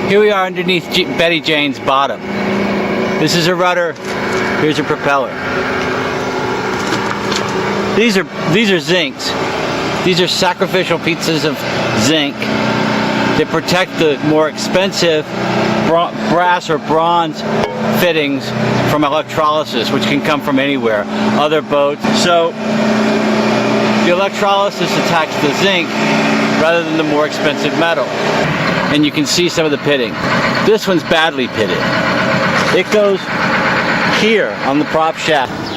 Here we are underneath Betty Jane's bottom. This is a rudder. Here's a propeller. These are zincs. These are sacrificial pieces of zinc that protect the more expensive brass or bronze fittings from electrolysis, which can come from anywhere, other boats. So the electrolysis attacks the zinc rather than the more expensive metal. And you can see some of the pitting. This one's badly pitted. It goes here on the prop shaft.